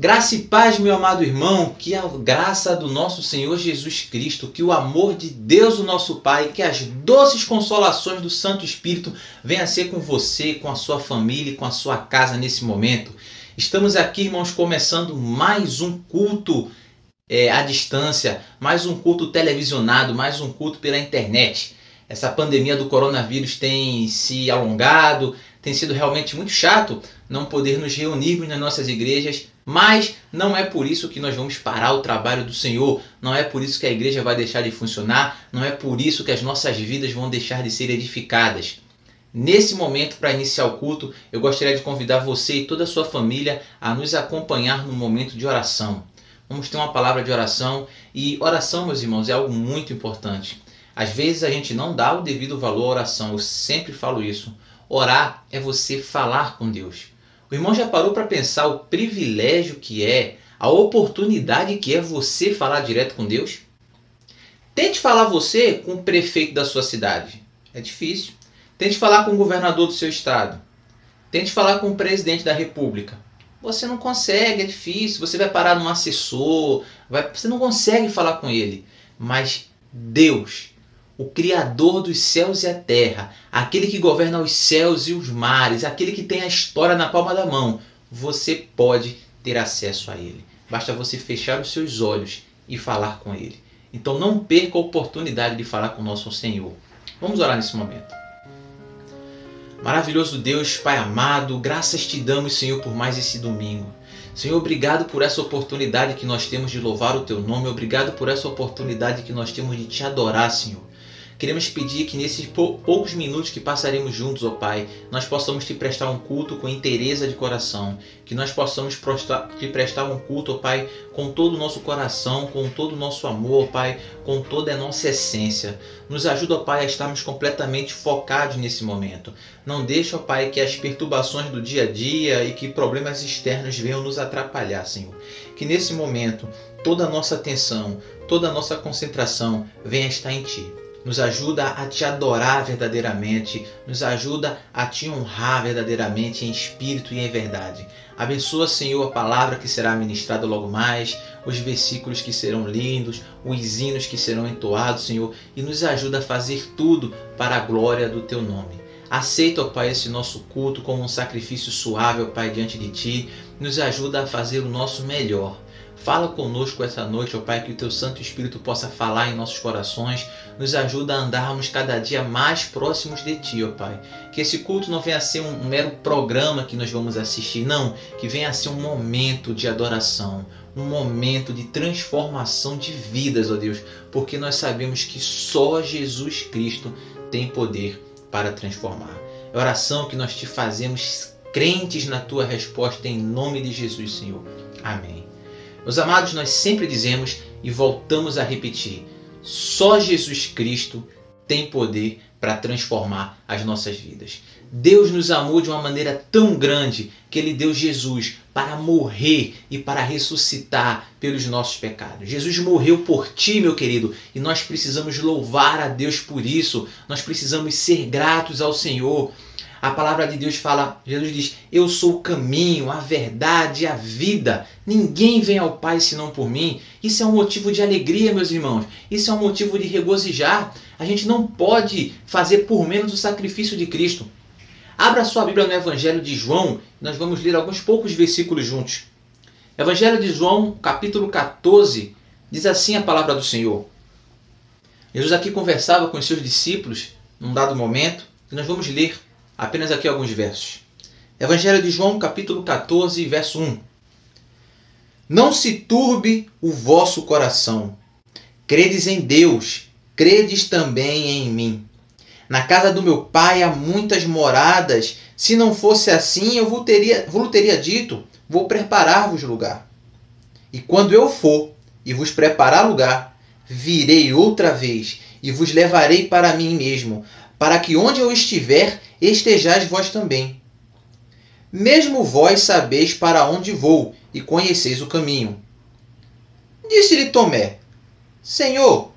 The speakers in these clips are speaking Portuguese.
Graça e paz, meu amado irmão, que a graça do nosso Senhor Jesus Cristo, que o amor de Deus, o nosso Pai, que as doces consolações do Santo Espírito venha a ser com você, com a sua família e com a sua casa nesse momento. Estamos aqui, irmãos, começando mais um culto à distância, mais um culto televisionado, mais um culto pela internet. Essa pandemia do coronavírus tem se alongado, tem sido realmente muito chato não poder nos reunirmos nas nossas igrejas, mas não é por isso que nós vamos parar o trabalho do Senhor, não é por isso que a igreja vai deixar de funcionar, não é por isso que as nossas vidas vão deixar de ser edificadas. Nesse momento, para iniciar o culto, eu gostaria de convidar você e toda a sua família a nos acompanhar no momento de oração. Vamos ter uma palavra de oração, e oração, meus irmãos, é algo muito importante. Às vezes a gente não dá o devido valor à oração, eu sempre falo isso. Orar é você falar com Deus. O irmão já parou para pensar o privilégio que é, a oportunidade que é você falar direto com Deus? Tente falar você com o prefeito da sua cidade. É difícil. Tente falar com o governador do seu estado. Tente falar com o presidente da república. Você não consegue, é difícil. Você vai parar num assessor, você não consegue falar com ele. Mas Deus, o Criador dos céus e a terra, aquele que governa os céus e os mares, aquele que tem a história na palma da mão, você pode ter acesso a ele. Basta você fechar os seus olhos e falar com ele. Então não perca a oportunidade de falar com o nosso Senhor. Vamos orar nesse momento. Maravilhoso Deus, Pai amado, graças te damos, Senhor, por mais esse domingo. Senhor, obrigado por essa oportunidade que nós temos de louvar o teu nome. Obrigado por essa oportunidade que nós temos de te adorar, Senhor. Queremos pedir que nesses poucos minutos que passaremos juntos, ó Pai, nós possamos te prestar um culto com inteireza de coração. Que nós possamos te prestar um culto, ó Pai, com todo o nosso coração, com todo o nosso amor, ó Pai, com toda a nossa essência. Nos ajuda, ó Pai, a estarmos completamente focados nesse momento. Não deixa, ó Pai, que as perturbações do dia a dia e que problemas externos venham nos atrapalhar, Senhor. Que nesse momento toda a nossa atenção, toda a nossa concentração venha estar em Ti. Nos ajuda a te adorar verdadeiramente, nos ajuda a te honrar verdadeiramente em espírito e em verdade. Abençoa, Senhor, a palavra que será ministrada logo mais, os versículos que serão lidos, os hinos que serão entoados, Senhor, e nos ajuda a fazer tudo para a glória do Teu nome. Aceita, ó Pai, esse nosso culto como um sacrifício suave, ó Pai, diante de Ti. Nos ajuda a fazer o nosso melhor. Fala conosco essa noite, ó Pai, que o Teu Santo Espírito possa falar em nossos corações. Nos ajuda a andarmos cada dia mais próximos de Ti, ó Pai. Que esse culto não venha a ser um mero programa que nós vamos assistir, não. Que venha a ser um momento de adoração, um momento de transformação de vidas, ó Deus. Porque nós sabemos que só Jesus Cristo tem poder para transformar. É a oração que nós te fazemos, crentes na Tua resposta, em nome de Jesus, Senhor. Amém. Meus amados, nós sempre dizemos e voltamos a repetir, só Jesus Cristo tem poder para transformar as nossas vidas. Deus nos amou de uma maneira tão grande que Ele deu Jesus para morrer e para ressuscitar pelos nossos pecados. Jesus morreu por ti, meu querido, e nós precisamos louvar a Deus por isso. Nós precisamos ser gratos ao Senhor. A palavra de Deus fala, Jesus diz, eu sou o caminho, a verdade e a vida. Ninguém vem ao Pai senão por mim. Isso é um motivo de alegria, meus irmãos. Isso é um motivo de regozijar. A gente não pode fazer por menos o sacrifício de Cristo. Abra sua Bíblia no Evangelho de João. Nós vamos ler alguns poucos versículos juntos. Evangelho de João, capítulo 14, diz assim a palavra do Senhor. Jesus aqui conversava com os seus discípulos num dado momento, e nós vamos ler apenas aqui alguns versos. Evangelho de João, capítulo 14, verso 1. Não se turbe o vosso coração. Credes em Deus, credes também em mim. Na casa do meu Pai há muitas moradas. Se não fosse assim, eu vos teria dito, vou preparar-vos lugar. E quando eu for e vos preparar lugar, virei outra vez e vos levarei para mim mesmo, para que onde eu estiver, estejais vós também. Mesmo vós sabeis para onde vou e conheceis o caminho. Disse-lhe Tomé, Senhor,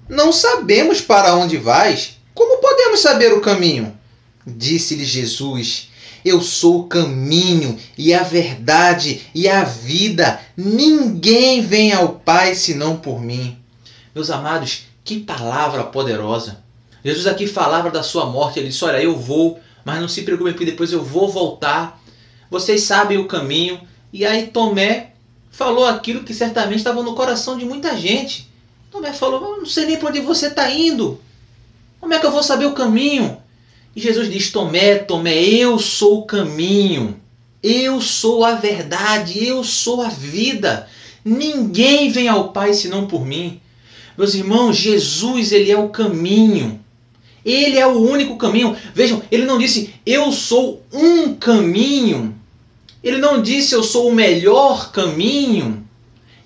não sabemos para onde vais, como podemos saber o caminho? Disse-lhe Jesus, Eu sou o caminho e a verdade e a vida. Ninguém vem ao Pai senão por mim. Meus amados, que palavra poderosa. Jesus aqui falava da sua morte. Ele disse, olha, eu vou, mas não se preocupem, porque depois eu vou voltar. Vocês sabem o caminho. E aí Tomé falou aquilo que certamente estava no coração de muita gente. Tomé falou, eu não sei nem para onde você está indo. Como é que eu vou saber o caminho? E Jesus diz, Tomé, eu sou o caminho. Eu sou a verdade, eu sou a vida. Ninguém vem ao Pai senão por mim. Meus irmãos, Jesus, ele é o caminho. Ele é o único caminho. Vejam, ele não disse, eu sou um caminho. Ele não disse, eu sou o melhor caminho.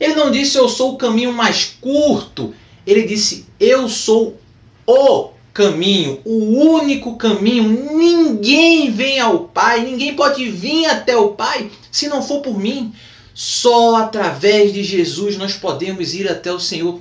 Ele não disse, eu sou o caminho mais curto. Ele disse, eu sou o caminho, o único caminho. Ninguém vem ao Pai, ninguém pode vir até o Pai se não for por mim. Só através de Jesus nós podemos ir até o Senhor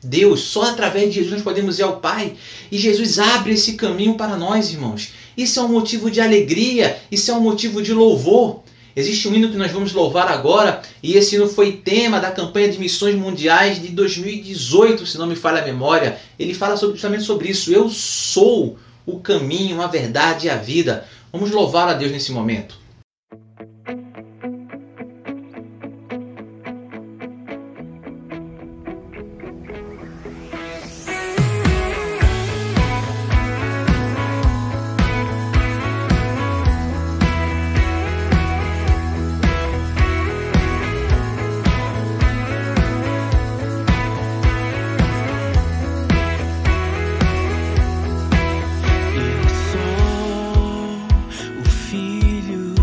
Deus. Só através de Jesus nós podemos ir ao Pai. E Jesus abre esse caminho para nós, irmãos. Isso é um motivo de alegria, isso é um motivo de louvor. Existe um hino que nós vamos louvar agora, e esse hino foi tema da campanha de missões mundiais de 2018, se não me falha a memória. Ele fala justamente sobre isso. Eu sou o caminho, a verdade e a vida. Vamos louvar a Deus nesse momento. Filho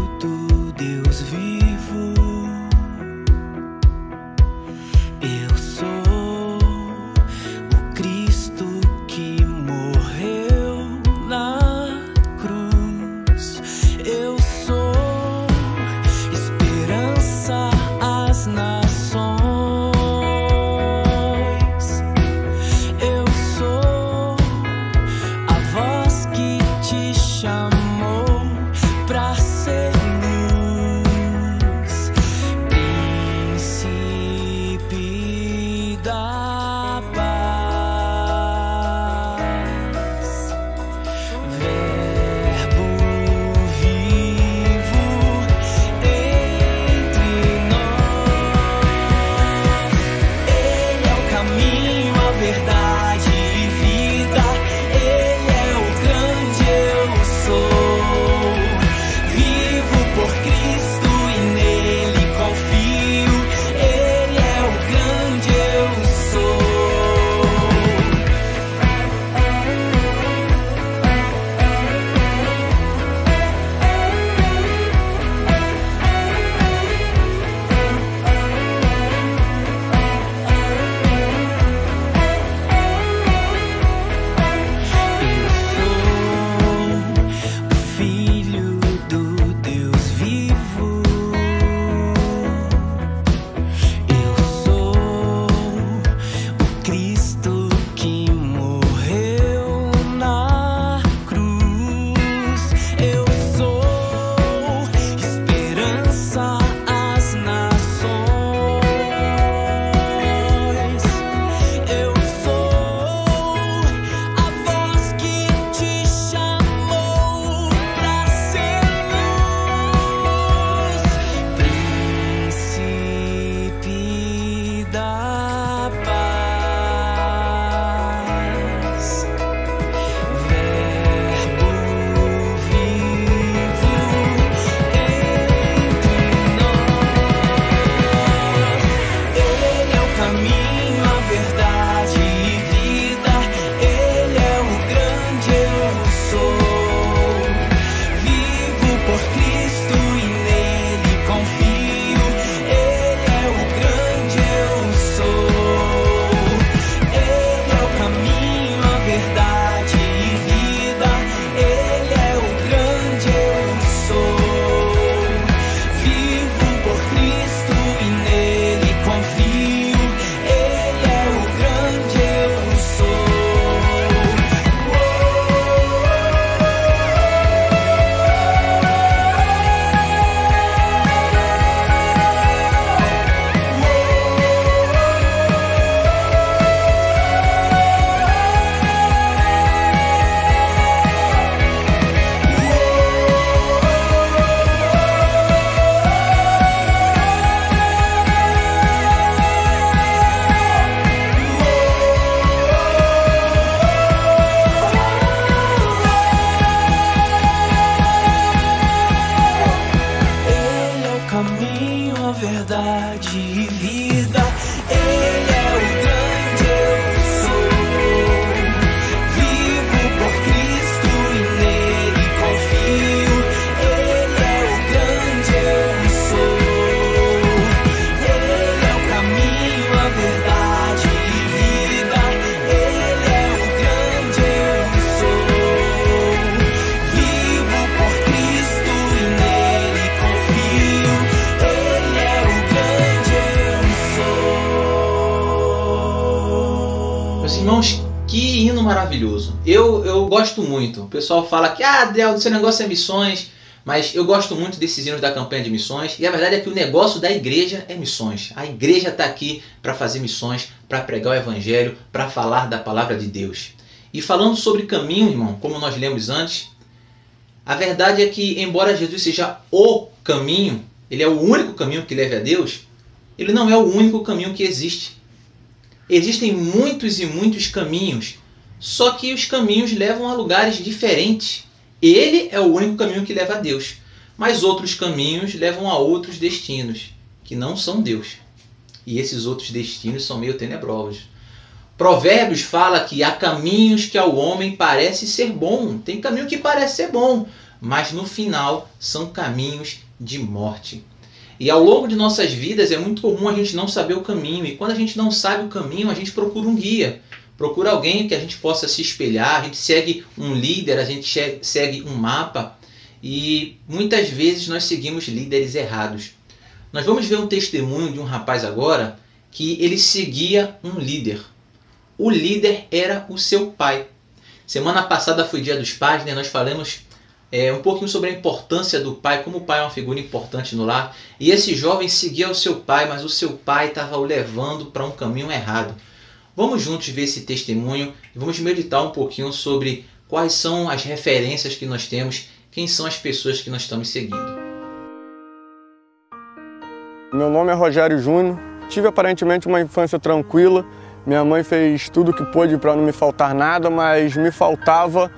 Que hino maravilhoso. Eu gosto muito. O pessoal fala que, Del, seu negócio é missões. Mas eu gosto muito desses hinos da campanha de missões. E a verdade é que o negócio da igreja é missões. A igreja está aqui para fazer missões, para pregar o evangelho, para falar da palavra de Deus. E falando sobre caminho, irmão, como nós lemos antes, a verdade é que, embora Jesus seja o caminho, ele é o único caminho que leva a Deus, ele não é o único caminho que existe. Existem muitos e muitos caminhos, só que os caminhos levam a lugares diferentes. Ele é o único caminho que leva a Deus, mas outros caminhos levam a outros destinos, que não são Deus. E esses outros destinos são meio tenebrosos. Provérbios fala que há caminhos que ao homem parece ser bom. Tem caminho que parece ser bom, mas no final são caminhos de morte. E ao longo de nossas vidas é muito comum a gente não saber o caminho. E quando a gente não sabe o caminho, a gente procura um guia. Procura alguém que a gente possa se espelhar. A gente segue um líder, a gente segue um mapa. E muitas vezes nós seguimos líderes errados. Nós vamos ver um testemunho de um rapaz agora que ele seguia um líder. O líder era o seu pai. Semana passada foi Dia dos Pais, né? Nós falamos um pouquinho sobre a importância do pai, como o pai é uma figura importante no lar. E esse jovem seguia o seu pai, mas o seu pai estava o levando para um caminho errado. Vamos juntos ver esse testemunho e vamos meditar um pouquinho sobre quais são as referências que nós temos, quem são as pessoas que nós estamos seguindo. Meu nome é Rogério Júnior, tive aparentemente uma infância tranquila. Minha mãe fez tudo o que pôde para não me faltar nada, mas me faltava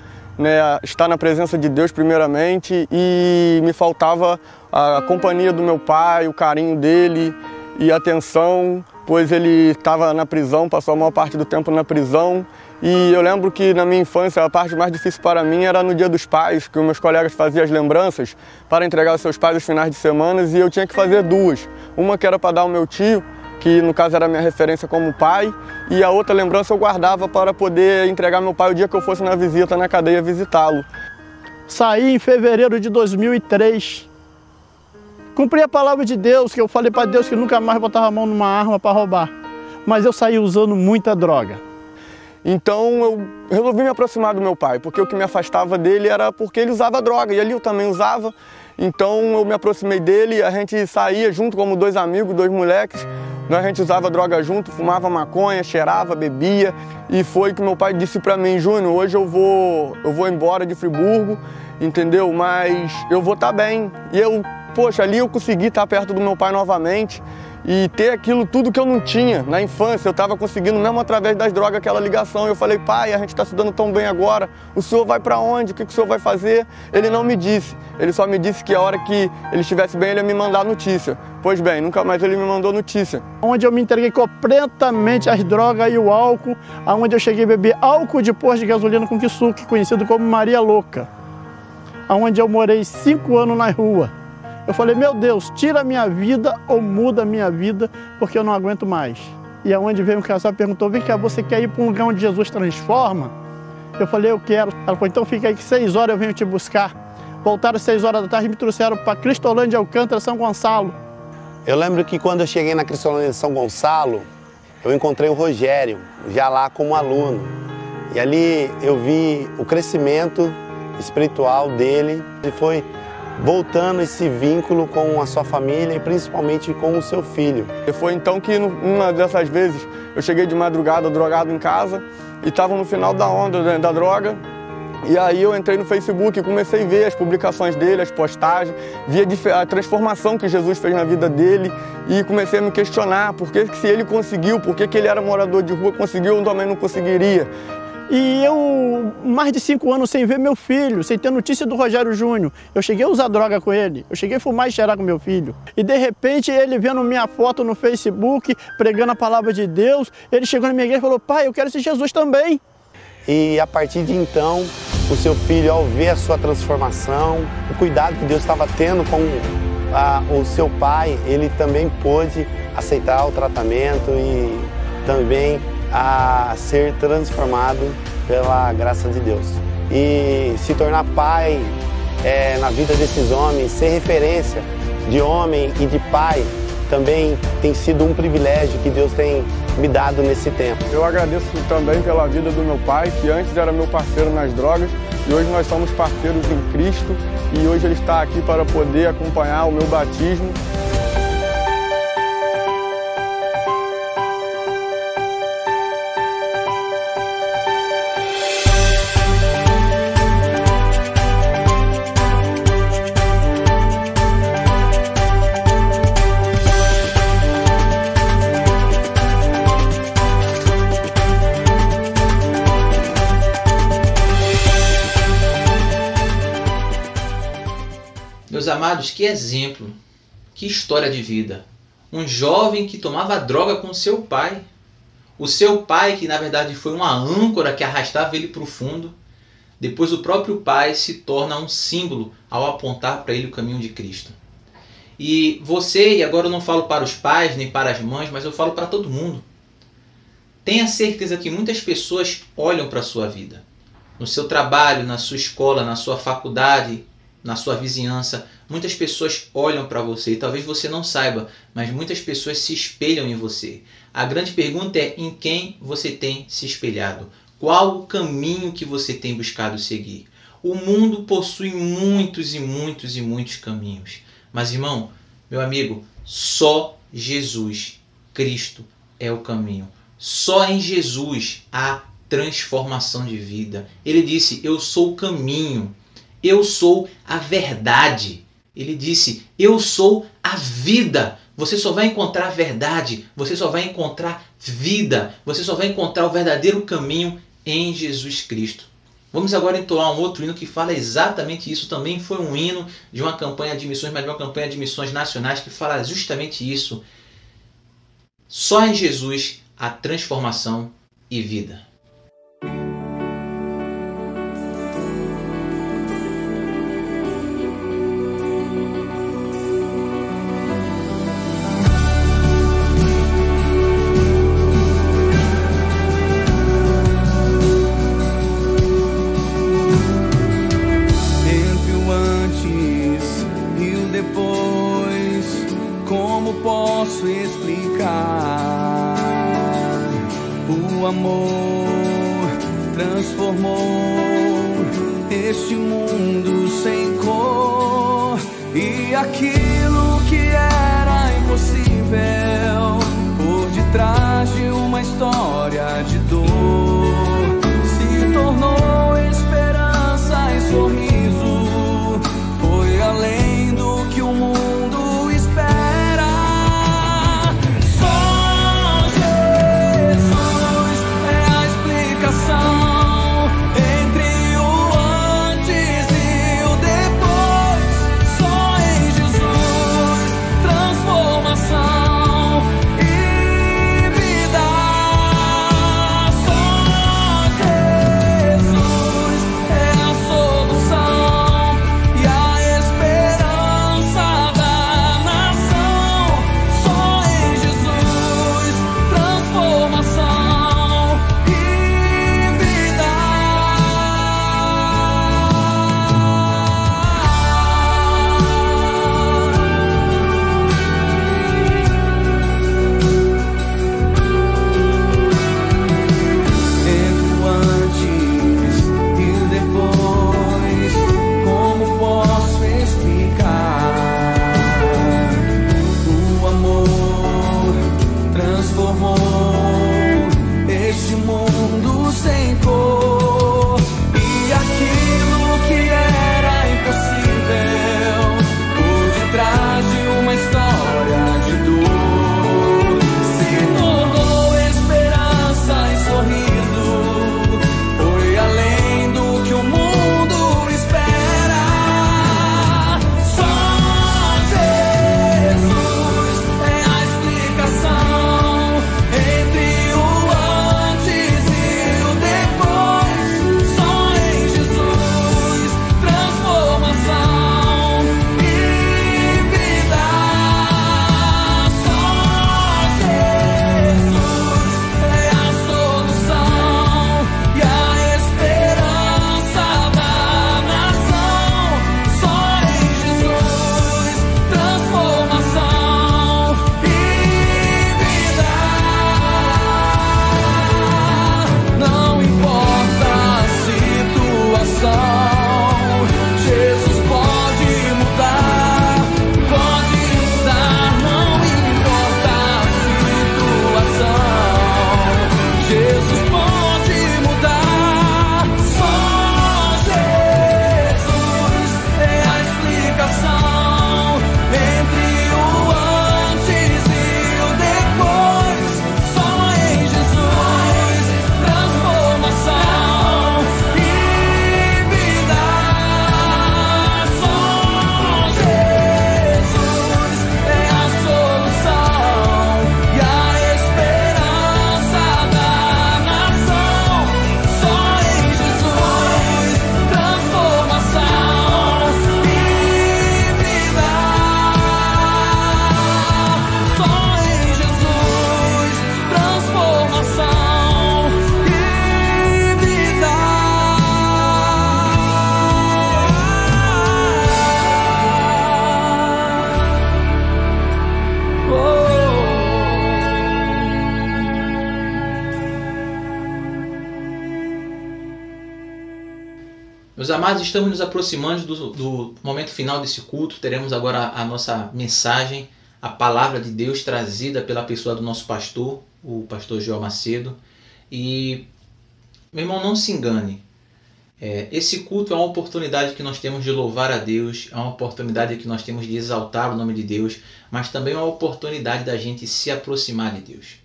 estar na presença de Deus primeiramente e me faltava a companhia do meu pai, o carinho dele e a atenção, pois ele estava na prisão, passou a maior parte do tempo na prisão. E eu lembro que na minha infância a parte mais difícil para mim era no Dia dos Pais, que os meus colegas faziam as lembranças para entregar aos seus pais os finais de semana e eu tinha que fazer duas. Uma que era para dar ao meu tio, que no caso era a minha referência como pai, e a outra lembrança eu guardava para poder entregar meu pai o dia que eu fosse na visita na cadeia visitá-lo. Saí em fevereiro de 2003. Cumpri a palavra de Deus, que eu falei para Deus que nunca mais botava a mão numa arma para roubar. Mas eu saí usando muita droga. Então eu resolvi me aproximar do meu pai, porque o que me afastava dele era porque ele usava droga, e ali eu também usava. Então eu me aproximei dele, a gente saía junto como dois amigos, dois moleques. A gente usava droga junto, fumava maconha, cheirava, bebia. E foi que meu pai disse para mim: Júnior, hoje eu vou embora de Friburgo, entendeu? Mas eu vou estar bem. E poxa, ali eu consegui estar perto do meu pai novamente e ter aquilo tudo que eu não tinha na infância. Eu estava conseguindo mesmo através das drogas, aquela ligação. Eu falei: pai, a gente está se dando tão bem agora, o senhor vai para onde? O que o senhor vai fazer? Ele não me disse, ele só me disse que a hora que ele estivesse bem ele ia me mandar notícia. Pois bem, nunca mais ele me mandou notícia. Onde eu me entreguei completamente às drogas e o álcool, aonde eu cheguei a beber álcool de posto de gasolina com kisuke, conhecido como Maria Louca. Aonde eu morei 5 anos na rua. Eu falei: meu Deus, tira a minha vida ou muda a minha vida, porque eu não aguento mais. E aonde veio um casal e perguntou: vem cá, você quer ir para um lugar onde Jesus transforma? Eu falei: eu quero. Ela falou: então fica aí que 6 horas eu venho te buscar. Voltaram às 6 horas da tarde e me trouxeram para Cristolândia, Alcântara, São Gonçalo. Eu lembro que quando eu cheguei na Cristolândia de São Gonçalo, eu encontrei o Rogério, já lá como aluno. E ali eu vi o crescimento espiritual dele. Ele foi voltando esse vínculo com a sua família e principalmente com o seu filho. E foi então que numa dessas vezes eu cheguei de madrugada drogado em casa e estava no final da onda da droga. E aí eu entrei no Facebook e comecei a ver as publicações dele, as postagens, via a transformação que Jesus fez na vida dele e comecei a me questionar por que se ele conseguiu, por que ele era morador de rua, conseguiu, eu também não conseguiria. E eu, mais de 5 anos sem ver meu filho, sem ter notícia do Rogério Júnior. Eu cheguei a usar droga com ele, eu cheguei a fumar e cheirar com meu filho. E de repente ele vendo minha foto no Facebook, pregando a palavra de Deus, ele chegou na minha igreja e falou: pai, eu quero esse Jesus também. E a partir de então, o seu filho, ao ver a sua transformação, o cuidado que Deus estava tendo com o seu pai, ele também pôde aceitar o tratamento e também a ser transformado pela graça de Deus. E se tornar pai na vida desses homens, ser referência de homem e de pai, também tem sido um privilégio que Deus tem me dado nesse tempo. Eu agradeço também pela vida do meu pai, que antes era meu parceiro nas drogas, e hoje nós somos parceiros em Cristo, e hoje ele está aqui para poder acompanhar o meu batismo. Meus amados, que exemplo, que história de vida. Um jovem que tomava droga com seu pai. O seu pai, que na verdade foi uma âncora que arrastava ele para o fundo. Depois o próprio pai se torna um símbolo ao apontar para ele o caminho de Cristo. E você, e agora eu não falo para os pais nem para as mães, mas eu falo para todo mundo. Tenha certeza que muitas pessoas olham para a sua vida. No seu trabalho, na sua escola, na sua faculdade, na sua vizinhança, muitas pessoas olham para você e talvez você não saiba, mas muitas pessoas se espelham em você. A grande pergunta é em quem você tem se espelhado? Qual o caminho que você tem buscado seguir? O mundo possui muitos e muitos e muitos caminhos. Mas irmão, meu amigo, só Jesus Cristo é o caminho. Só em Jesus há transformação de vida. Ele disse, eu sou o caminho. Eu sou a verdade. Ele disse, eu sou a vida. Você só vai encontrar a verdade, você só vai encontrar vida, você só vai encontrar o verdadeiro caminho em Jesus Cristo. Vamos agora entoar um outro hino que fala exatamente isso. Também foi um hino de uma campanha de missões, mas de uma campanha de missões nacionais que fala justamente isso. Só em Jesus há transformação e vida. Posso explicar? O amor transformou este mundo sem cor, e aquilo que era impossível por detrás de uma história de dor se tornou esperança e sorriso. Foi além do que o mundo espera. Entre o antes e o depois, só em Jesus, transformação e vida. Meus amados, estamos nos aproximando do momento final desse culto. Teremos agora a nossa mensagem, a palavra de Deus trazida pela pessoa do nosso pastor, o pastor Joel Macedo. E, meu irmão, não se engane. Esse culto é uma oportunidade que nós temos de louvar a Deus, é uma oportunidade que nós temos de exaltar o nome de Deus, mas também é uma oportunidade da gente se aproximar de Deus.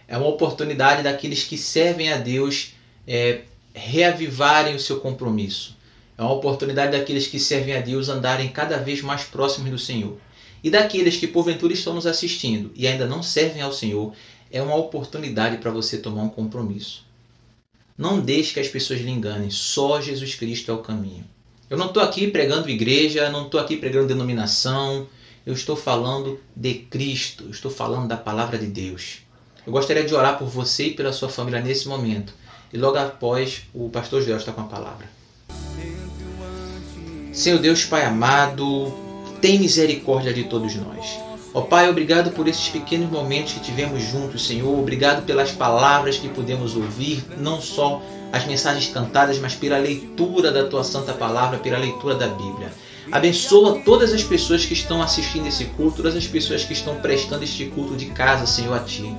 É uma oportunidade daqueles que servem a Deus reavivarem o seu compromisso. É uma oportunidade daqueles que servem a Deus andarem cada vez mais próximos do Senhor. E daqueles que porventura estão nos assistindo e ainda não servem ao Senhor, é uma oportunidade para você tomar um compromisso. Não deixe que as pessoas lhe enganem, só Jesus Cristo é o caminho. Eu não estou aqui pregando igreja, não estou aqui pregando denominação, eu estou falando de Cristo, eu estou falando da palavra de Deus. Eu gostaria de orar por você e pela sua família nesse momento. E logo após, o pastor Joel está com a palavra. Senhor Deus, Pai amado, tem misericórdia de todos nós. Ó Pai, obrigado por esses pequenos momentos que tivemos juntos, Senhor. Obrigado pelas palavras que pudemos ouvir, não só as mensagens cantadas, mas pela leitura da Tua Santa Palavra, pela leitura da Bíblia. Abençoa todas as pessoas que estão assistindo esse culto, todas as pessoas que estão prestando este culto de casa, Senhor, a Ti.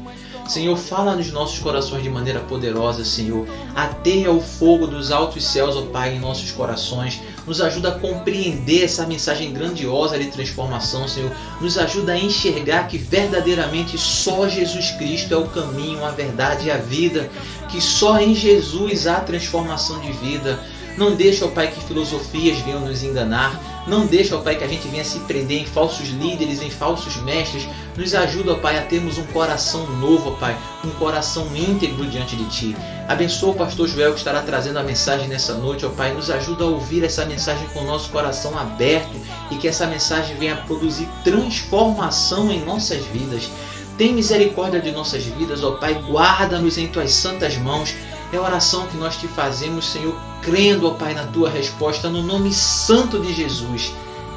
Senhor, fala nos nossos corações de maneira poderosa, Senhor. Ateia o fogo dos altos céus, ó Pai, em nossos corações. Nos ajuda a compreender essa mensagem grandiosa de transformação, Senhor. Nos ajuda a enxergar que verdadeiramente só Jesus Cristo é o caminho, a verdade e a vida. Que só em Jesus há transformação de vida. Não deixa, ó Pai, que filosofias venham nos enganar. Não deixa, ó Pai, que a gente venha se prender em falsos líderes, em falsos mestres. Nos ajuda, ó Pai, a termos um coração novo, ó Pai, um coração íntegro diante de Ti. Abençoa o pastor Joel que estará trazendo a mensagem nessa noite, ó Pai. Nos ajuda a ouvir essa mensagem com o nosso coração aberto e que essa mensagem venha produzir transformação em nossas vidas. Tem misericórdia de nossas vidas, ó Pai. Guarda-nos em Tuas santas mãos. É a oração que nós Te fazemos, Senhor, crendo, ó Pai, na Tua resposta, no nome santo de Jesus.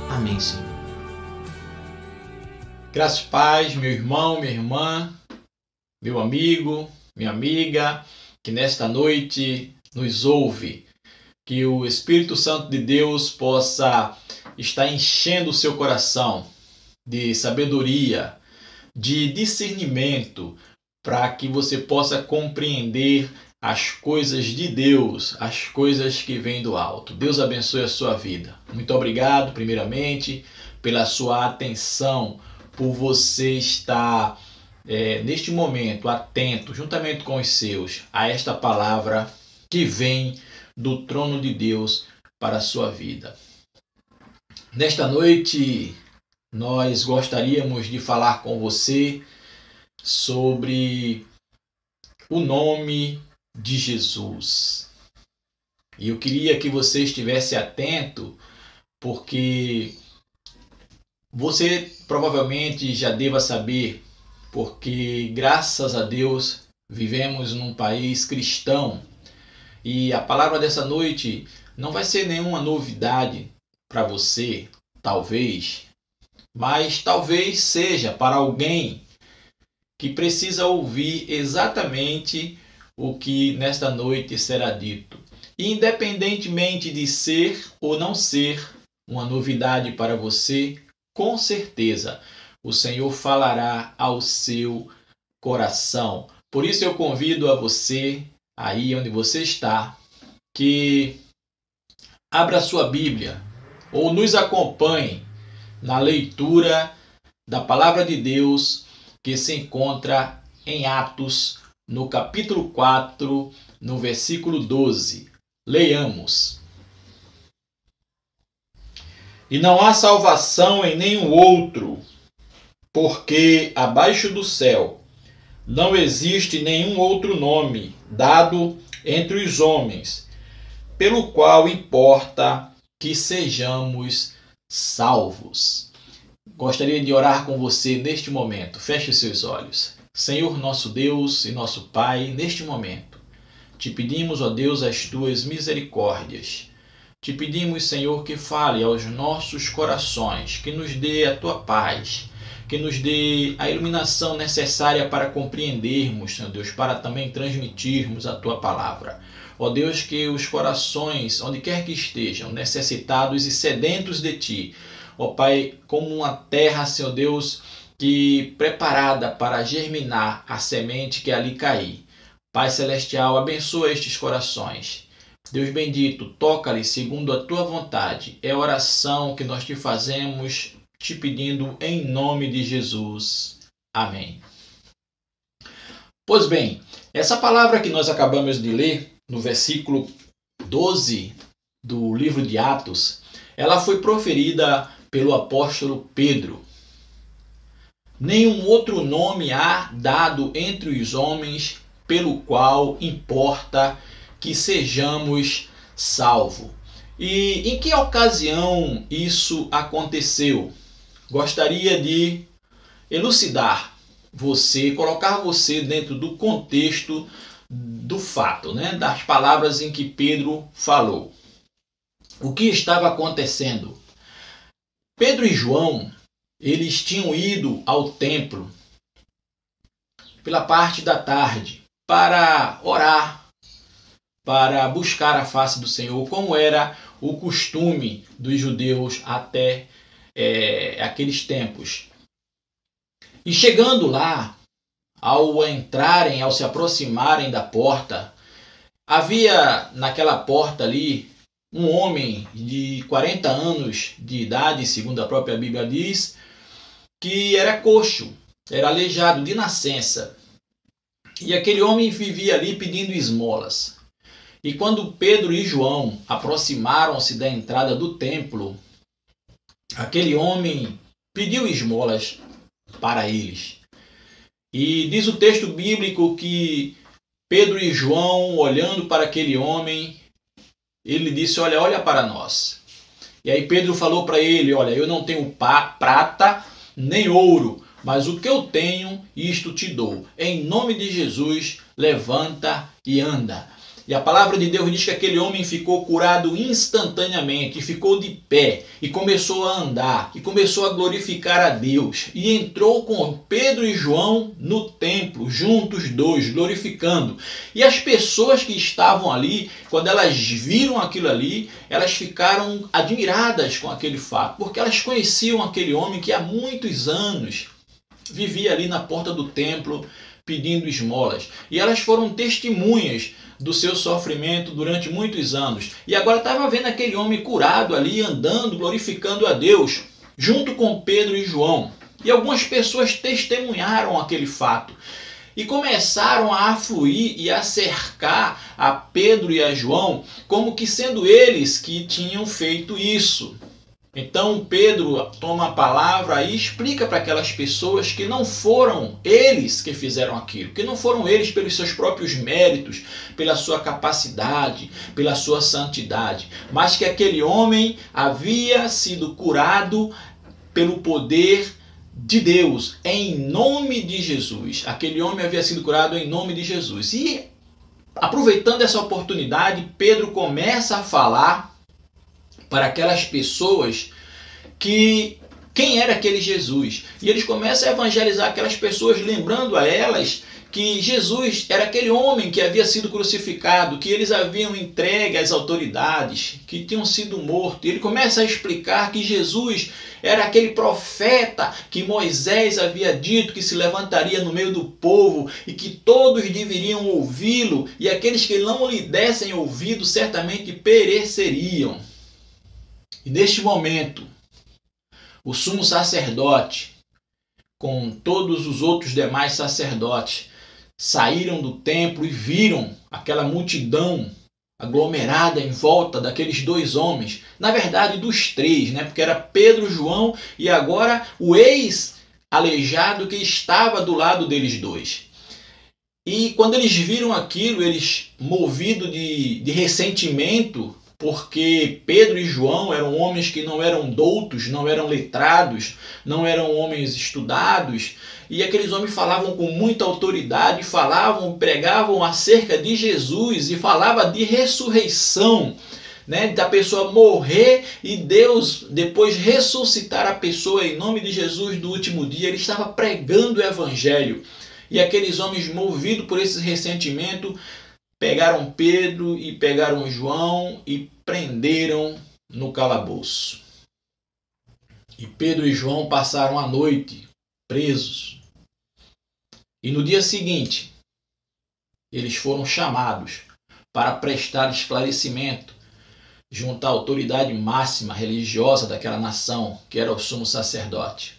Amém, Senhor. Graças e paz, meu irmão, minha irmã, meu amigo, minha amiga, que nesta noite nos ouve. Que o Espírito Santo de Deus possa estar enchendo o seu coração de sabedoria, de discernimento, para que você possa compreender as coisas de Deus, as coisas que vêm do alto. Deus abençoe a sua vida. Muito obrigado, primeiramente, pela sua atenção, por você estar neste momento atento, juntamente com os seus, a esta palavra que vem do trono de Deus para a sua vida. Nesta noite, nós gostaríamos de falar com você sobre o nome de Jesus. E eu queria que você estivesse atento, porque você provavelmente já deva saber, porque graças a Deus vivemos num país cristão e a palavra dessa noite não vai ser nenhuma novidade para você, talvez, mas talvez seja para alguém que precisa ouvir exatamente o que nesta noite será dito. Independentemente de ser ou não ser uma novidade para você, com certeza o Senhor falará ao seu coração. Por isso eu convido a você, aí onde você está, que abra sua Bíblia ou nos acompanhe na leitura da Palavra de Deus que se encontra em Atos, no capítulo 4, no versículo 12. Leiamos. E não há salvação em nenhum outro, porque abaixo do céu não existe nenhum outro nome dado entre os homens, pelo qual importa que sejamos salvos. Gostaria de orar com você neste momento. Feche seus olhos. Senhor, nosso Deus e nosso Pai, neste momento, te pedimos, ó Deus, as tuas misericórdias. Te pedimos, Senhor, que fale aos nossos corações, que nos dê a tua paz, que nos dê a iluminação necessária para compreendermos, Senhor Deus, para também transmitirmos a tua palavra. Ó Deus, que os corações, onde quer que estejam, necessitados e sedentos de Ti, ó Pai, como uma terra, Senhor Deus, que preparada para germinar a semente que ali cair. Pai Celestial, abençoa estes corações. Deus bendito, toca-lhe segundo a Tua vontade. É a oração que nós te fazemos, te pedindo em nome de Jesus. Amém. Pois bem, essa palavra que nós acabamos de ler, no versículo 12 do livro de Atos, ela foi proferida pelo apóstolo Pedro. Nenhum outro nome há dado entre os homens pelo qual importa que sejamos salvos. E em que ocasião isso aconteceu? Gostaria de elucidar você, colocar você dentro do contexto do fato, né? Das palavras em que Pedro falou. O que estava acontecendo? Pedro e João, eles tinham ido ao templo pela parte da tarde para orar, para buscar a face do Senhor, como era o costume dos judeus até aqueles tempos. E chegando lá, ao entrarem, ao se aproximarem da porta, havia naquela porta ali um homem de 40 anos de idade, segundo a própria Bíblia diz, que era coxo, era aleijado de nascença. E aquele homem vivia ali pedindo esmolas. E quando Pedro e João aproximaram-se da entrada do templo, aquele homem pediu esmolas para eles. E diz o texto bíblico que Pedro e João, olhando para aquele homem, ele disse, olha para nós. E aí Pedro falou para ele, olha, eu não tenho prata nem ouro, mas o que eu tenho, isto te dou. Em nome de Jesus, levanta e anda. E a palavra de Deus diz que aquele homem ficou curado instantaneamente, ficou de pé e começou a andar, e começou a glorificar a Deus. E entrou com Pedro e João no templo, juntos dois, glorificando. E as pessoas que estavam ali, quando elas viram aquilo ali, elas ficaram admiradas com aquele fato, porque elas conheciam aquele homem que há muitos anos vivia ali na porta do templo pedindo esmolas. E elas foram testemunhas do seu sofrimento durante muitos anos. E agora estava vendo aquele homem curado ali, andando, glorificando a Deus, junto com Pedro e João. E algumas pessoas testemunharam aquele fato. E começaram a afluir e a cercar a Pedro e a João, como que sendo eles que tinham feito isso. Então Pedro toma a palavra e explica para aquelas pessoas que não foram eles que fizeram aquilo, que não foram eles pelos seus próprios méritos, pela sua capacidade, pela sua santidade, mas que aquele homem havia sido curado pelo poder de Deus, em nome de Jesus. Aquele homem havia sido curado em nome de Jesus. E aproveitando essa oportunidade, Pedro começa a falar para aquelas pessoas que quem era aquele Jesus. E eles começam a evangelizar aquelas pessoas, lembrando a elas que Jesus era aquele homem que havia sido crucificado, que eles haviam entregue às autoridades, que tinham sido mortos. E ele começa a explicar que Jesus era aquele profeta que Moisés havia dito que se levantaria no meio do povo e que todos deveriam ouvi-lo, e aqueles que não lhe dessem ouvido certamente pereceriam. E neste momento, o sumo sacerdote, com todos os outros demais sacerdotes, saíram do templo e viram aquela multidão aglomerada em volta daqueles dois homens. Na verdade, dos três, né? Porque era Pedro, João e agora o ex-aleijado que estava do lado deles dois. E quando eles viram aquilo, eles, movidos de ressentimento, porque Pedro e João eram homens que não eram doutos, não eram letrados, não eram homens estudados, e aqueles homens falavam com muita autoridade, pregavam acerca de Jesus e falavam de ressurreição, né, da pessoa morrer e Deus depois ressuscitar a pessoa em nome de Jesus no último dia. Ele estava pregando o evangelho, e aqueles homens, movidos por esse ressentimento, pegaram Pedro e pegaram João e prenderam no calabouço. E Pedro e João passaram a noite presos. E no dia seguinte, eles foram chamados para prestar esclarecimento junto à autoridade máxima religiosa daquela nação, que era o sumo sacerdote.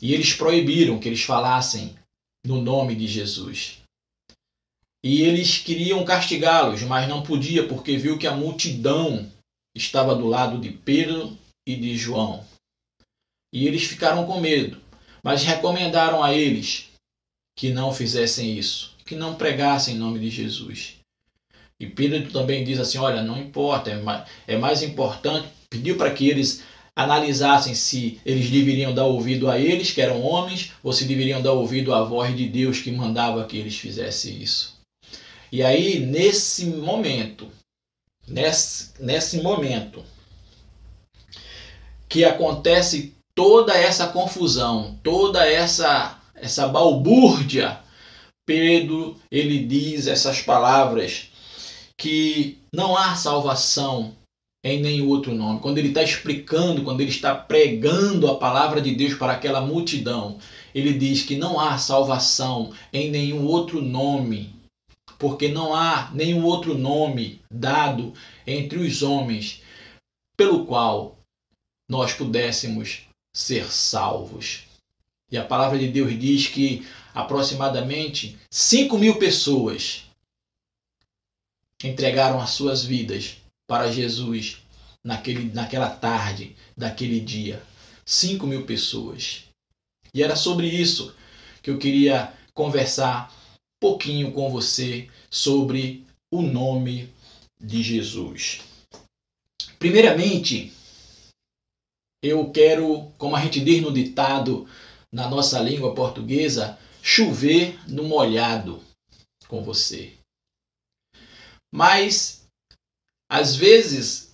E eles proibiram que eles falassem no nome de Jesus. E eles queriam castigá-los, mas não podia, porque viu que a multidão estava do lado de Pedro e de João. E eles ficaram com medo, mas recomendaram a eles que não fizessem isso, que não pregassem em nome de Jesus. E Pedro também diz assim, olha, não importa, é mais importante, pediu para que eles analisassem se eles deveriam dar ouvido a eles, que eram homens, ou se deveriam dar ouvido à voz de Deus que mandava que eles fizessem isso. E aí, nesse momento que acontece toda essa confusão, toda essa balbúrdia, Pedro, ele diz essas palavras, que não há salvação em nenhum outro nome. Quando ele está explicando, quando ele está pregando a palavra de Deus para aquela multidão, ele diz que não há salvação em nenhum outro nome, porque não há nenhum outro nome dado entre os homens pelo qual nós pudéssemos ser salvos. E a palavra de Deus diz que aproximadamente 5.000 pessoas entregaram as suas vidas para Jesus naquela tarde, daquele dia. 5.000 pessoas. E era sobre isso que eu queria conversar um pouquinho com você, sobre o nome de Jesus. Primeiramente, eu quero, como a gente diz no ditado na nossa língua portuguesa, chover no molhado com você. Mas, às vezes,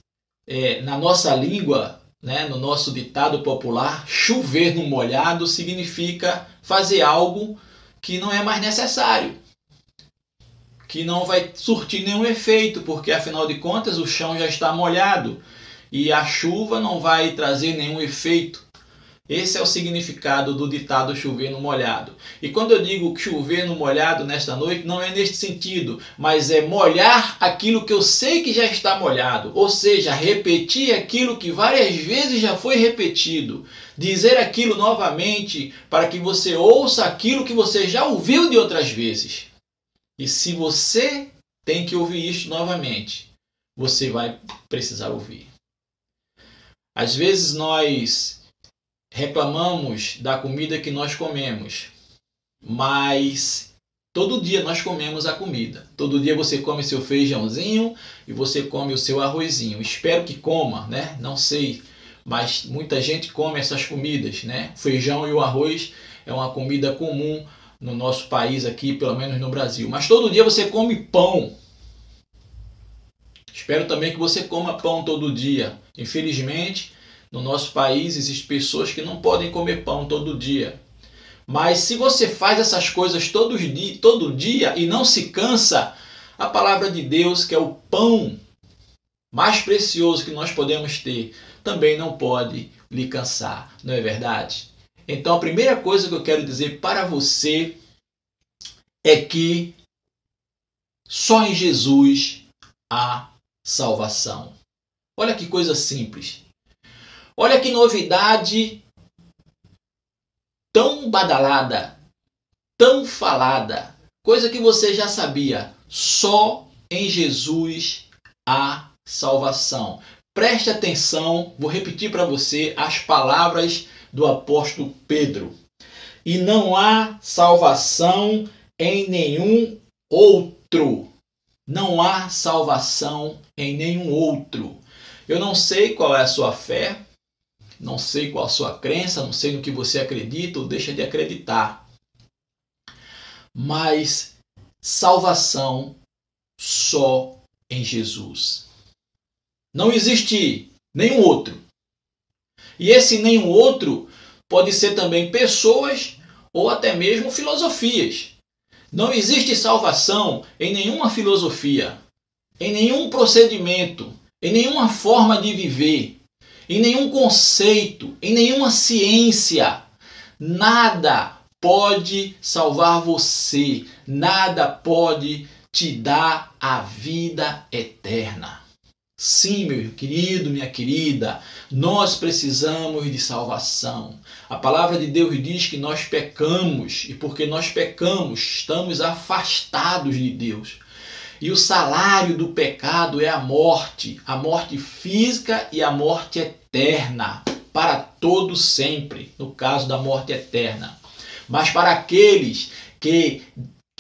na nossa língua, né, no nosso ditado popular, chover no molhado significa fazer algo que não é mais necessário, que não vai surtir nenhum efeito, porque afinal de contas o chão já está molhado e a chuva não vai trazer nenhum efeito. Esse é o significado do ditado chover no molhado. E quando eu digo chover no molhado nesta noite, não é neste sentido, mas é molhar aquilo que eu sei que já está molhado. Ou seja, repetir aquilo que várias vezes já foi repetido. Dizer aquilo novamente para que você ouça aquilo que você já ouviu de outras vezes. E se você tem que ouvir isto novamente, você vai precisar ouvir. Às vezes nós reclamamos da comida que nós comemos, mas todo dia nós comemos a comida. Todo dia você come seu feijãozinho e você come o seu arrozinho. Espero que coma, né? Não sei, mas muita gente come essas comidas, né? O feijão e o arroz é uma comida comum no nosso país aqui, pelo menos no Brasil. Mas todo dia você come pão. Espero também que você coma pão todo dia. Infelizmente, no nosso país existem pessoas que não podem comer pão todo dia. Mas se você faz essas coisas todo dia e não se cansa, a palavra de Deus, que é o pão mais precioso que nós podemos ter, também não pode lhe cansar, não é verdade? Então a primeira coisa que eu quero dizer para você é que só em Jesus há salvação. Olha que coisa simples. Olha que novidade tão badalada, tão falada, coisa que você já sabia. Só em Jesus há salvação. Preste atenção, vou repetir para você as palavras do apóstolo Pedro. E não há salvação em nenhum outro. Não há salvação em nenhum outro. Eu não sei qual é a sua fé, não sei qual a sua crença, não sei no que você acredita ou deixa de acreditar. Mas salvação só em Jesus. Não existe nenhum outro. E esse nenhum outro pode ser também pessoas ou até mesmo filosofias. Não existe salvação em nenhuma filosofia, em nenhum procedimento, em nenhuma forma de viver, em nenhum conceito, em nenhuma ciência. Nada pode salvar você, nada pode te dar a vida eterna. Sim, meu querido, minha querida, nós precisamos de salvação. A palavra de Deus diz que nós pecamos, e porque nós pecamos, estamos afastados de Deus. E o salário do pecado é a morte física e a morte eterna, para todo sempre, no caso da morte eterna. Mas para aqueles que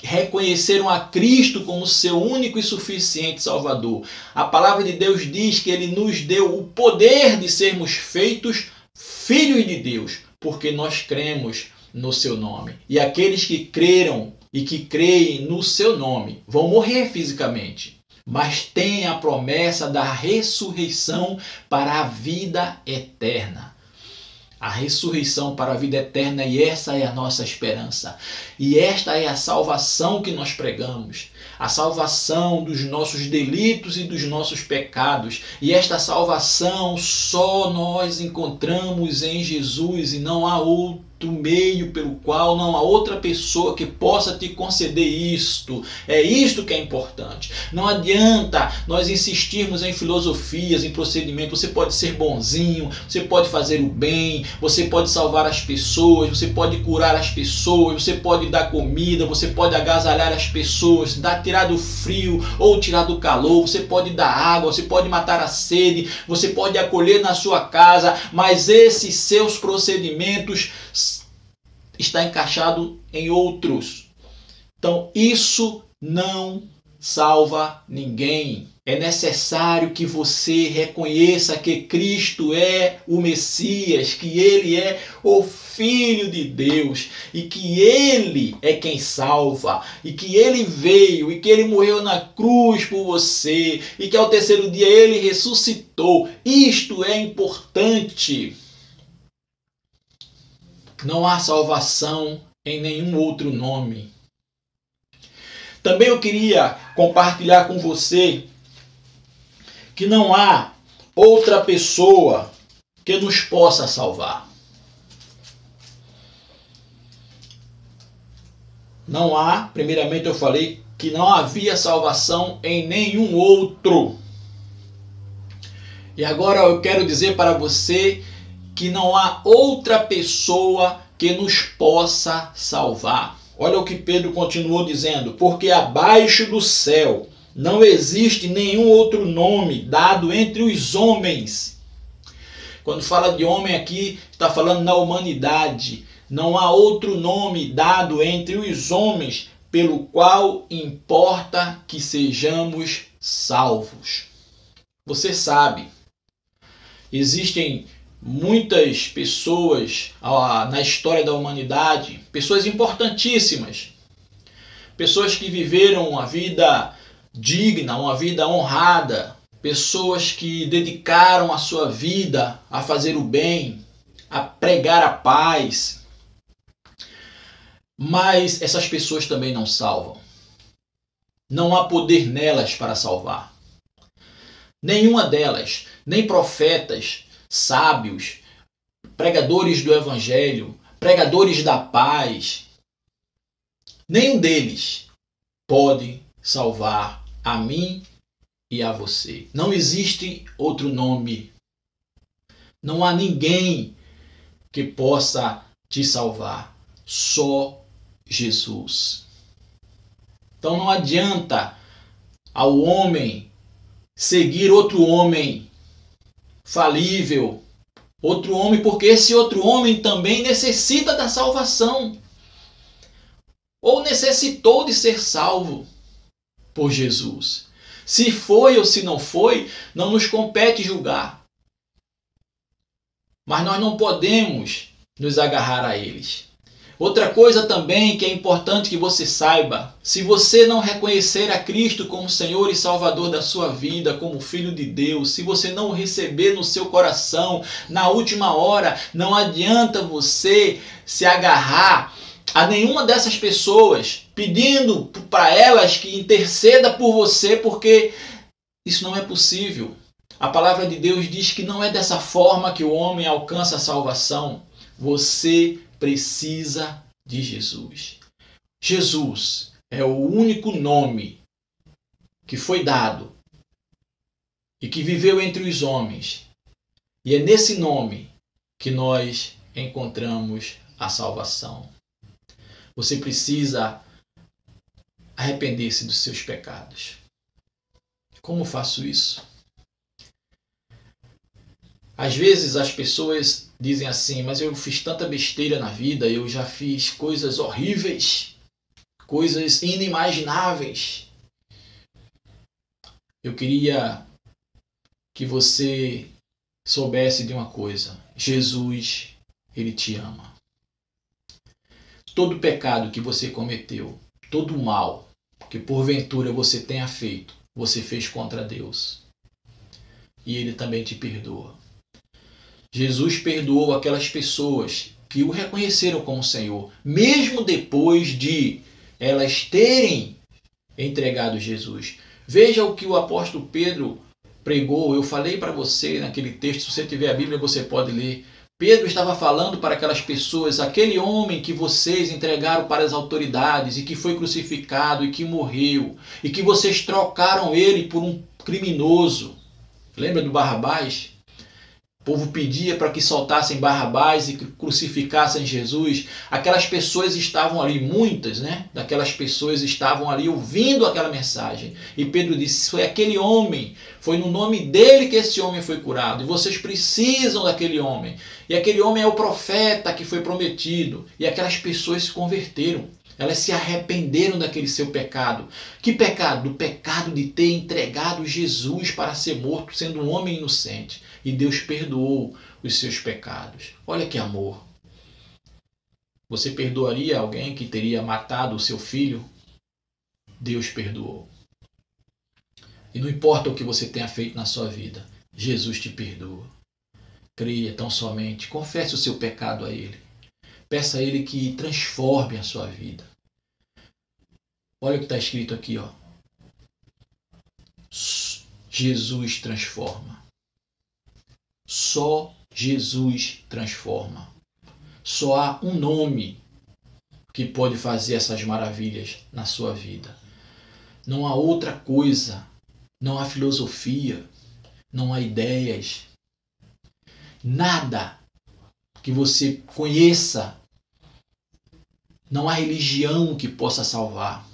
reconheceram a Cristo como seu único e suficiente Salvador, a palavra de Deus diz que Ele nos deu o poder de sermos feitos filhos de Deus, porque nós cremos no seu nome. E aqueles que creram e que creem no seu nome vão morrer fisicamente, mas têm a promessa da ressurreição para a vida eterna. A ressurreição para a vida eterna, e essa é a nossa esperança. E esta é a salvação que nós pregamos. A salvação dos nossos delitos e dos nossos pecados. E esta salvação só nós encontramos em Jesus, e não há outro meio pelo qual, não há outra pessoa que possa te conceder isto. É isto que é importante. Não adianta nós insistirmos em filosofias, em procedimentos. Você pode ser bonzinho, você pode fazer o bem, você pode salvar as pessoas, você pode curar as pessoas, você pode dar comida, você pode agasalhar as pessoas, tirar do frio ou tirar do calor, você pode dar água, você pode matar a sede, você pode acolher na sua casa, mas esses seus procedimentos está encaixado em outros. Então isso não salva ninguém. É necessário que você reconheça que Cristo é o Messias, que Ele é o Filho de Deus, e que Ele é quem salva, e que Ele veio, e que Ele morreu na cruz por você, e que ao terceiro dia Ele ressuscitou. Isto é importante. Não há salvação em nenhum outro nome. Também eu queria compartilhar com você que não há outra pessoa que nos possa salvar. Não há, primeiramente eu falei que não havia salvação em nenhum outro. E agora eu quero dizer para você que não há outra pessoa que nos possa salvar. Olha o que Pedro continuou dizendo: porque abaixo do céu não existe nenhum outro nome dado entre os homens. Quando fala de homem aqui, está falando na humanidade. Não há outro nome dado entre os homens pelo qual importa que sejamos salvos. Você sabe, existem muitas pessoas na história da humanidade, pessoas importantíssimas, pessoas que viveram uma vida digna, uma vida honrada, pessoas que dedicaram a sua vida a fazer o bem, a pregar a paz. Mas essas pessoas também não salvam. Não há poder nelas para salvar. Nenhuma delas, nem profetas, sábios, pregadores do evangelho, pregadores da paz, nenhum deles pode salvar a mim e a você. Não existe outro nome. Não há ninguém que possa te salvar. Só Jesus. Então não adianta ao homem seguir outro homem falível, outro homem, porque esse outro homem também necessita da salvação, ou necessitou de ser salvo por Jesus. Se foi ou se não foi, não nos compete julgar, mas nós não podemos nos agarrar a eles. Outra coisa também que é importante que você saiba: se você não reconhecer a Cristo como Senhor e Salvador da sua vida, como Filho de Deus, se você não o receber no seu coração na última hora, não adianta você se agarrar a nenhuma dessas pessoas, pedindo para elas que interceda por você, porque isso não é possível. A palavra de Deus diz que não é dessa forma que o homem alcança a salvação. Você precisa de Jesus. Jesus é o único nome que foi dado e que viveu entre os homens. E é nesse nome que nós encontramos a salvação. Você precisa arrepender-se dos seus pecados. Como faço isso? Às vezes as pessoas dizem assim, mas eu fiz tanta besteira na vida, eu já fiz coisas horríveis, coisas inimagináveis. Eu queria que você soubesse de uma coisa. Jesus, Ele te ama. Todo pecado que você cometeu, todo mal que porventura você tenha feito, você fez contra Deus. E Ele também te perdoa. Jesus perdoou aquelas pessoas que o reconheceram como Senhor, mesmo depois de elas terem entregado Jesus. Veja o que o apóstolo Pedro pregou. Eu falei para você naquele texto, se você tiver a Bíblia você pode ler. Pedro estava falando para aquelas pessoas, aquele homem que vocês entregaram para as autoridades e que foi crucificado e que morreu, e que vocês trocaram ele por um criminoso. Lembra do Barrabás? O povo pedia para que soltassem Barrabás e crucificassem Jesus. Aquelas pessoas estavam ali, muitas, daquelas pessoas estavam ali ouvindo aquela mensagem. E Pedro disse, foi aquele homem, foi no nome dele que esse homem foi curado. E vocês precisam daquele homem. E aquele homem é o profeta que foi prometido. E aquelas pessoas se converteram. Elas se arrependeram daquele seu pecado. Que pecado? Do pecado de ter entregado Jesus para ser morto, sendo um homem inocente. E Deus perdoou os seus pecados. Olha que amor. Você perdoaria alguém que teria matado o seu filho? Deus perdoou. E não importa o que você tenha feito na sua vida, Jesus te perdoa. Creia tão somente, confesse o seu pecado a Ele. Peça a Ele que transforme a sua vida. Olha o que está escrito aqui, ó. Jesus transforma. Só Jesus transforma. Só há um nome que pode fazer essas maravilhas na sua vida. Não há outra coisa. Não há filosofia. Não há ideias. Nada que você conheça. Não há religião que possa salvar.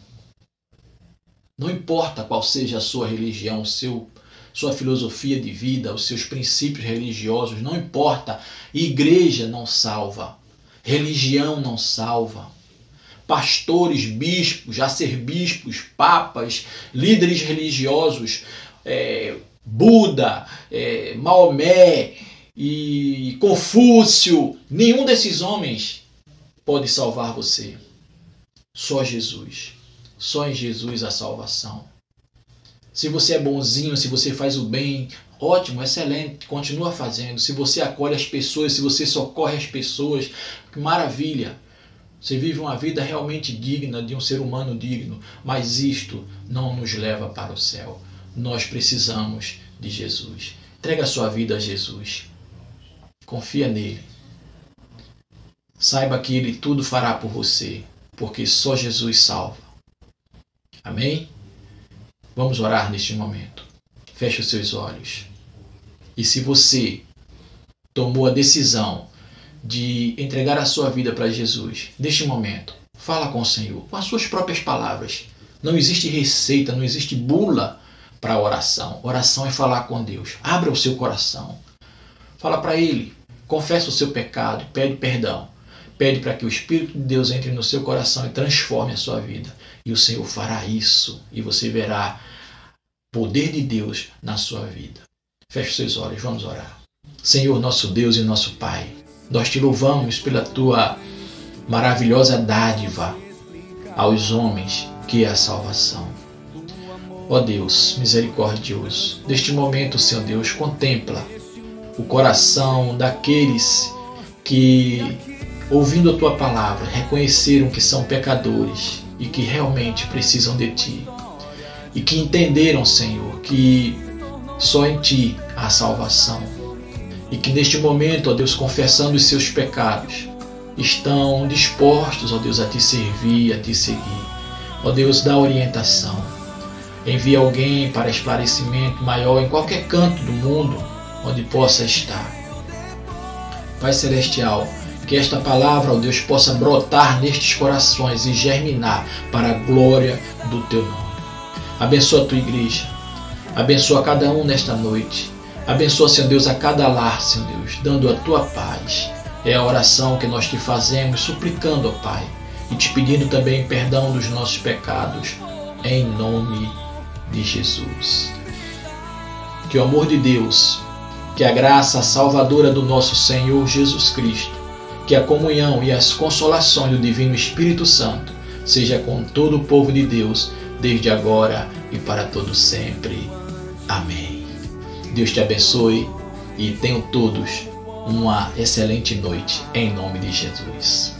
Não importa qual seja a sua religião, sua filosofia de vida, os seus princípios religiosos, não importa. Igreja não salva. Religião não salva. Pastores, bispos, arcebispos, papas, líderes religiosos, Buda, Maomé e Confúcio, nenhum desses homens pode salvar você. Só Jesus. Só em Jesus a salvação. Se você é bonzinho, se você faz o bem, ótimo, excelente, continua fazendo. Se você acolhe as pessoas, se você socorre as pessoas, que maravilha. Você vive uma vida realmente digna de um ser humano digno. Mas isto não nos leva para o céu. Nós precisamos de Jesus. Entrega a sua vida a Jesus. Confia nele. Saiba que Ele tudo fará por você, porque só Jesus salva. Amém? Vamos orar neste momento. Feche os seus olhos. E se você tomou a decisão de entregar a sua vida para Jesus, neste momento, fala com o Senhor, com as suas próprias palavras. Não existe receita, não existe bula para a oração. Oração é falar com Deus. Abra o seu coração. Fala para Ele. Confessa o seu pecado. Pede perdão. Pede para que o Espírito de Deus entre no seu coração e transforme a sua vida. E o Senhor fará isso. E você verá o poder de Deus na sua vida. Feche seus olhos. Vamos orar. Senhor, nosso Deus e nosso Pai, nós te louvamos pela tua maravilhosa dádiva aos homens, que é a salvação. Ó Deus misericordioso, neste momento, Senhor Deus, contempla o coração daqueles que ouvindo a Tua palavra, reconheceram que são pecadores e que realmente precisam de Ti. E que entenderam, Senhor, que só em Ti há salvação. E que neste momento, ó Deus, confessando os seus pecados, estão dispostos, ó Deus, a Te servir, a Te seguir. Ó Deus, dá orientação. Envia alguém para esclarecimento maior em qualquer canto do mundo onde possa estar. Pai Celestial, que esta palavra, ó Deus, possa brotar nestes corações e germinar para a glória do Teu nome. Abençoa a Tua igreja. Abençoa cada um nesta noite. Abençoa, Senhor Deus, a cada lar, Senhor Deus, dando a Tua paz. É a oração que nós Te fazemos, suplicando, ó Pai, e Te pedindo também perdão dos nossos pecados, em nome de Jesus. Que o amor de Deus, que a graça salvadora do nosso Senhor Jesus Cristo, que a comunhão e as consolações do Divino Espírito Santo seja com todo o povo de Deus, desde agora e para todo sempre. Amém. Deus te abençoe e tenham todos uma excelente noite, em nome de Jesus.